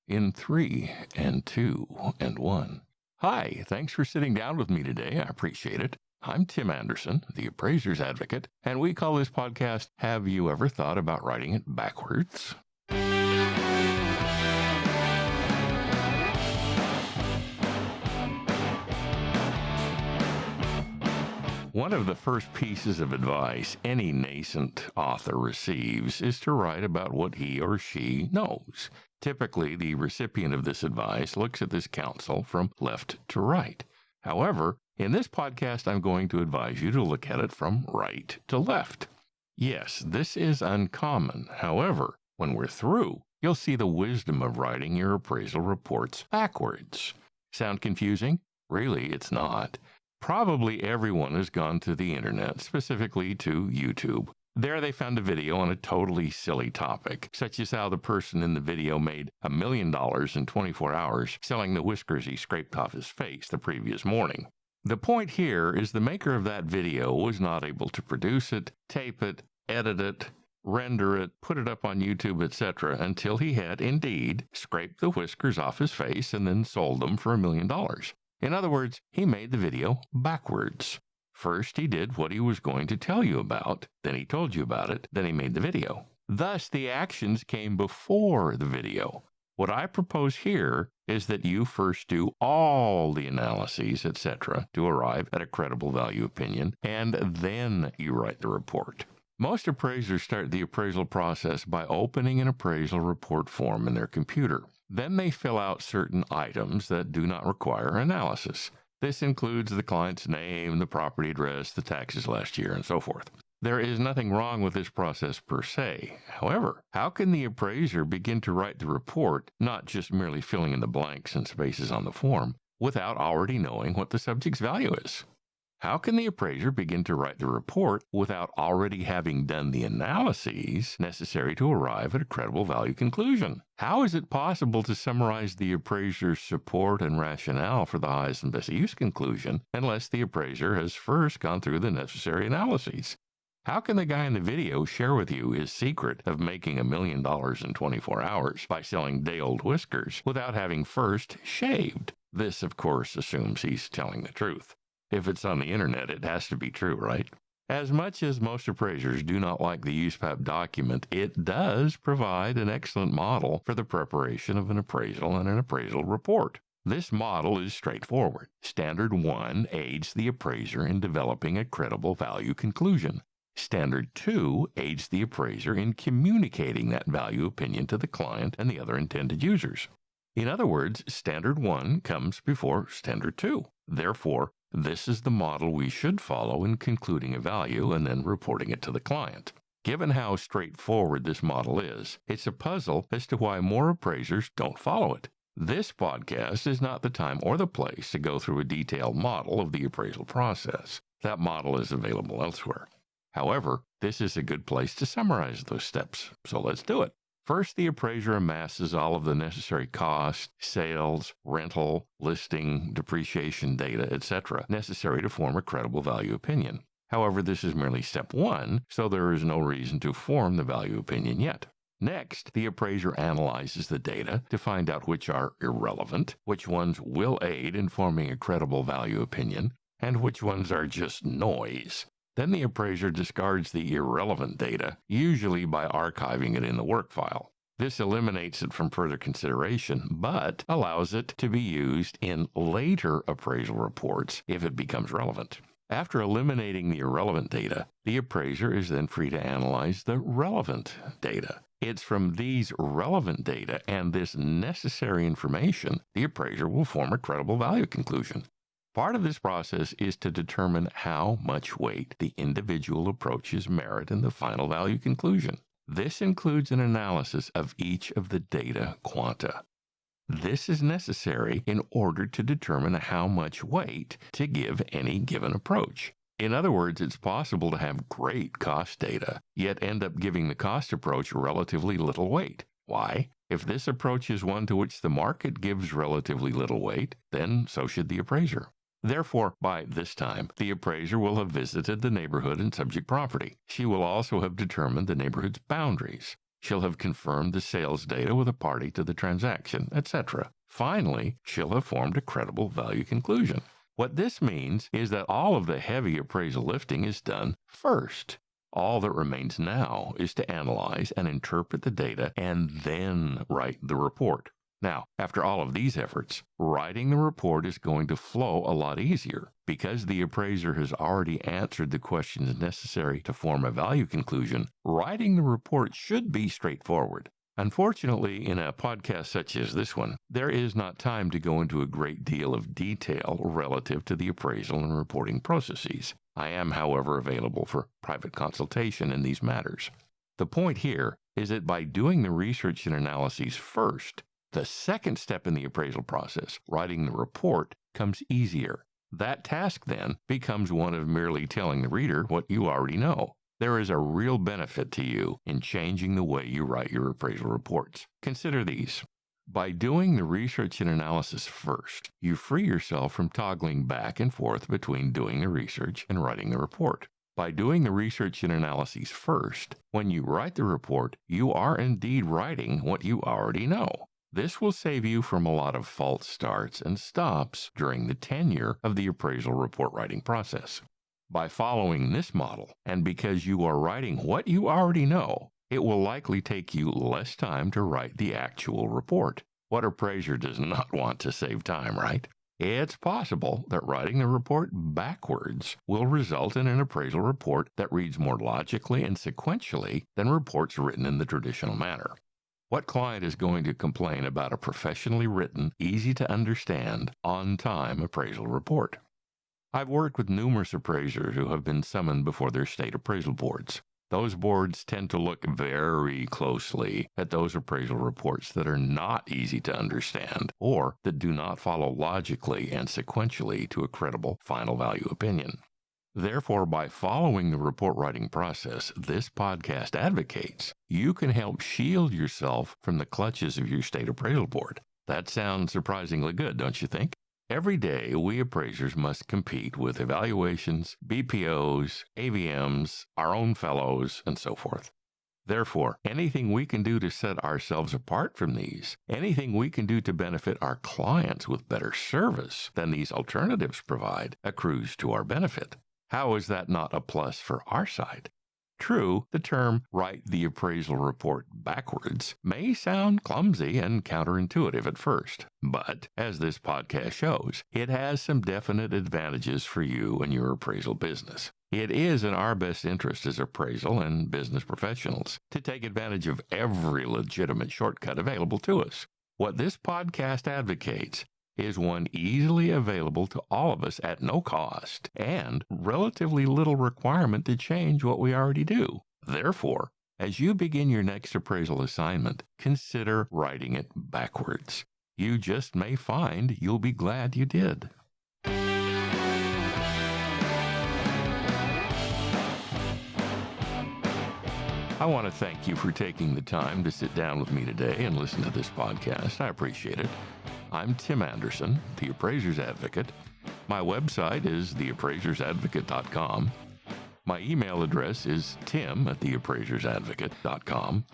in 3 and 2 and 1. Hi, thanks for sitting down with me today. I appreciate it. I'm Tim Andersen, the Appraiser's Advocate, and we call this podcast, Have You Ever Thought About Writing It Backwards? One of the first pieces of advice any nascent author receives is to write about what he or she knows. Typically, the recipient of this advice looks at this counsel from left to right. However, in this podcast, I'm going to advise you to look at it from right to left. Yes, this is uncommon. However, when we're through, you'll see the wisdom of writing your appraisal reports backwards. Sound confusing? Really, it's not. Probably everyone has gone to the internet, specifically to YouTube. There they found a video on a totally silly topic, such as how the person in the video made $1 million in 24 hours selling the whiskers he scraped off his face the previous morning. The point here is the maker of that video was not able to produce it, tape it, edit it, render it, put it up on YouTube, etc., until he had indeed scraped the whiskers off his face and then sold them for $1 million. In other words, he made the video backwards. First, he did what he was going to tell you about, then he told you about it, then he made the video. Thus, the actions came before the video. What I propose here is that you first do all the analyses, etc., to arrive at a credible value opinion, and then you write the report. Most appraisers start the appraisal process by opening an appraisal report form in their computer. Then they fill out certain items that do not require analysis. This includes the client's name, the property address, the taxes last year, and so forth. There is nothing wrong with this process per se. However, how can the appraiser begin to write the report, not just merely filling in the blanks and spaces on the form, without already knowing what the subject's value is? How can the appraiser begin to write the report without already having done the analyses necessary to arrive at a credible value conclusion? How is it possible to summarize the appraiser's support and rationale for the highest and best use conclusion unless the appraiser has first gone through the necessary analyses? How can the guy in the video share with you his secret of making $1 million in 24 hours by selling day-old whiskers without having first shaved? This, of course, assumes he's telling the truth. If it's on the internet, it has to be true, right? As much as most appraisers do not like the USPAP document, it does provide an excellent model for the preparation of an appraisal and an appraisal report. This model is straightforward. Standard 1 aids the appraiser in developing a credible value conclusion. Standard 2 aids the appraiser in communicating that value opinion to the client and the other intended users. In other words, Standard 1 comes before Standard 2. Therefore, this is the model we should follow in concluding a value and then reporting it to the client. Given how straightforward this model is, it's a puzzle as to why more appraisers don't follow it. This podcast is not the time or the place to go through a detailed model of the appraisal process. That model is available elsewhere. However, this is a good place to summarize those steps, so let's do it. First, the appraiser amasses all of the necessary cost, sales, rental, listing, depreciation data, etc., necessary to form a credible value opinion. However, this is merely step 1, so there is no reason to form the value opinion yet. Next, the appraiser analyzes the data to find out which are irrelevant, which ones will aid in forming a credible value opinion, and which ones are just noise. Then the appraiser discards the irrelevant data, usually by archiving it in the work file. This eliminates it from further consideration, but allows it to be used in later appraisal reports if it becomes relevant. After eliminating the irrelevant data, the appraiser is then free to analyze the relevant data. It's from these relevant data and this necessary information the appraiser will form a credible value conclusion. Part of this process is to determine how much weight the individual approaches merit in the final value conclusion. This includes an analysis of each of the data quanta. This is necessary in order to determine how much weight to give any given approach. In other words, it's possible to have great cost data, yet end up giving the cost approach relatively little weight. Why? If this approach is one to which the market gives relatively little weight, then so should the appraiser. Therefore, by this time, the appraiser will have visited the neighborhood and subject property. She will also have determined the neighborhood's boundaries. She'll have confirmed the sales data with a party to the transaction, etc. Finally, she'll have formed a credible value conclusion. What this means is that all of the heavy appraisal lifting is done first. All that remains now is to analyze and interpret the data and then write the report. Now, after all of these efforts, writing the report is going to flow a lot easier because the appraiser has already answered the questions necessary to form a value conclusion. Writing the report should be straightforward. Unfortunately, in a podcast such as this one, there is not time to go into a great deal of detail relative to the appraisal and reporting processes. I am, however, available for private consultation in these matters. The point here is that by doing the research and analyses first, the second step in the appraisal process, writing the report, comes easier. That task then becomes one of merely telling the reader what you already know. There is a real benefit to you in changing the way you write your appraisal reports. Consider these. By doing the research and analysis first, you free yourself from toggling back and forth between doing the research and writing the report. By doing the research and analyses first, when you write the report, you are indeed writing what you already know. This will save you from a lot of false starts and stops during the tenure of the appraisal report writing process. By following this model, and because you are writing what you already know, it will likely take you less time to write the actual report. What appraiser does not want to save time, right? It's possible that writing the report backwards will result in an appraisal report that reads more logically and sequentially than reports written in the traditional manner. What client is going to complain about a professionally written, easy-to-understand, on-time appraisal report? I've worked with numerous appraisers who have been summoned before their state appraisal boards. Those boards tend to look very closely at those appraisal reports that are not easy to understand or that do not follow logically and sequentially to a credible final value opinion. Therefore, by following the report writing process this podcast advocates, you can help shield yourself from the clutches of your state appraisal board. That sounds surprisingly good, don't you think? Every day, we appraisers must compete with evaluations, BPOs, AVMs, our own fellows, and so forth. Therefore, anything we can do to set ourselves apart from these, anything we can do to benefit our clients with better service than these alternatives provide, accrues to our benefit. How is that not a plus for our side? True, the term write the appraisal report backwards may sound clumsy and counterintuitive at first, but as this podcast shows, it has some definite advantages for you and your appraisal business. It is in our best interest as appraisal and business professionals to take advantage of every legitimate shortcut available to us. What this podcast advocates is one easily available to all of us at no cost and relatively little requirement to change what we already do. Therefore, as you begin your next appraisal assignment, consider writing it backwards. You just may find you'll be glad you did. I want to thank you for taking the time to sit down with me today and listen to this podcast. I appreciate it. I'm Tim Andersen, the Appraiser's Advocate. My website is theappraisersadvocate.com. My email address is tim@theappraisersadvocate.com.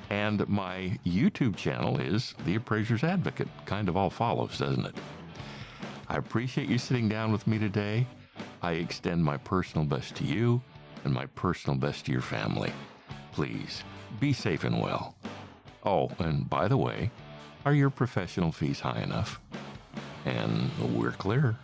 And my YouTube channel is The Appraiser's Advocate. Kind of all follows, doesn't it? I appreciate you sitting down with me today. I extend my personal best to you and my personal best to your family. Please, be safe and well. Oh, and by the way, are your professional fees high enough? And we're clear.